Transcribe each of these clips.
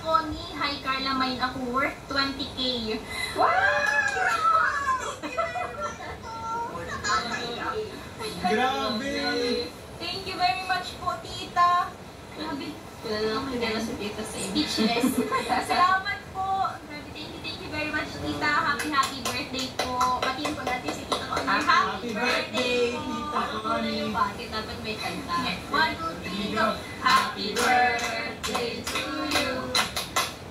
Connie, hi Carla, mine ako worth 20K. Wow! Grabe! Thank you very much po, tita. Grabe. Kilala si tita sa Speechless. Salamat po. Grabe, thank you very much, tita. Happy birthday po. Batiin po natin si tita Connie. Happy birthday, tita Connie. Yung pati, dapat may kanta. 1, 2, 3, go. Happy birthday to you.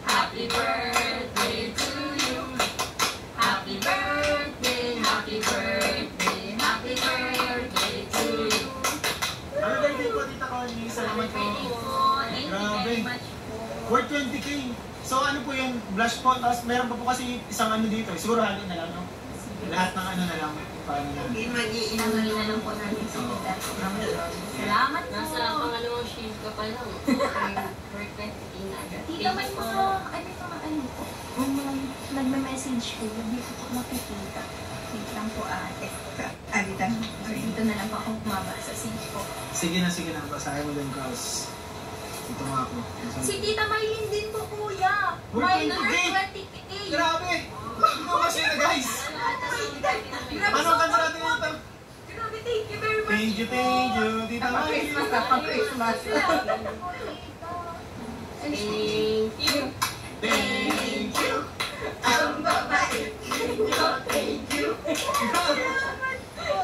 Happy birthday to you. Happy birthday, happy birthday, happy birthday to you. Happy birthday po, tita Connie. Salamat po. Thank you very much po. Worth 20K. So ano po yung blush po? Tapos meron pa po kasi isang ano dito. Siguro halo na lang, no? Lahat ng ano na lang. Paano na? Inangin na lang po natin sa tita. Salamat po. Nasa pangalawang shield ka pa lang. Worth 20K na agad. Tita, may mga, ano po, yung mga nagme-message ko, hindi ko po nakikita. Wait lang po ate. Dito na lang po akong kumabasa. Sige po. Sige na. Basahin mo din, Kraus. Ito nga ako. Si Tita Maylin din po, kuya. Worth Minor 20K. 20K. Grabe! Ito kasi na, guys! Anong kanta natin ito? Grabe, thank you very much. Thank you, Tita Maylin. Christmas. Thank you. Thank you. Ang babait. Thank you. Salamat po.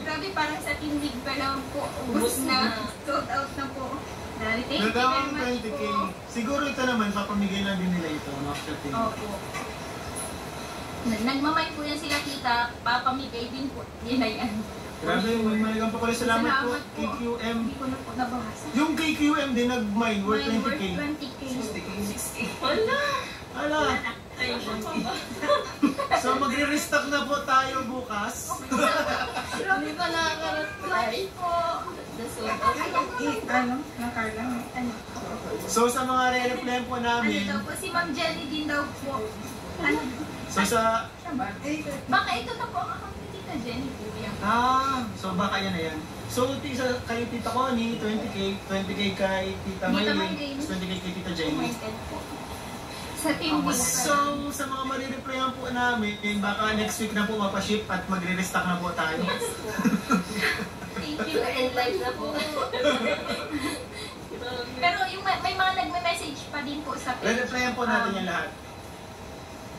Grabe, parang sa tindig pa lang po. Ubus na. Sold out na po. Dali, thank you very Nagawang much 20K. po. Siguro ito naman, papamigay na din nila ito. After 10. Opo. Nagmamay po yan sila, tita. Papamigay din po. Yan na yan. Grabe, malagang pa pala. Salamat po, Salamat po. KQM. Hindi ko na po nabahasa. Yung KQM din nag-mine, worth 20K. 20K. 60K. Ala! So magre-restock na po tayo bukas. Hindi pa nakaka-reply. Po. So sa mga re-replyan po Ano namin, daw po? Si Ma'am Jenny din daw po. Ano? so sa... Baka ito na po ang account ni Tita Jenny po yan. So baka yan na yan. So kay Tita Connie, 20K, 20K kay Tita Tita Maylin, Maylin. 20K kay Tita Oh Jenny. my God po. Sa team din So sa mga marireplyan po namin, baka next week na po mapaship at magre-restock na po tayo. Thank you. And live na po. Pero yung may mga nagme-message pa din po sa page. Re-replyan po natin yan lahat.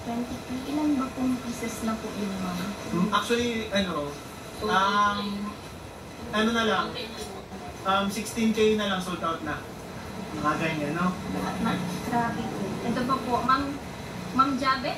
20K. Ilan ba pong pieces na po yung mga? Actually, ano na lang, 16K na lang sold out na. Mga ganyan, no? Lahat na. Grabe po. Ito pa po, Ma'am Jabe.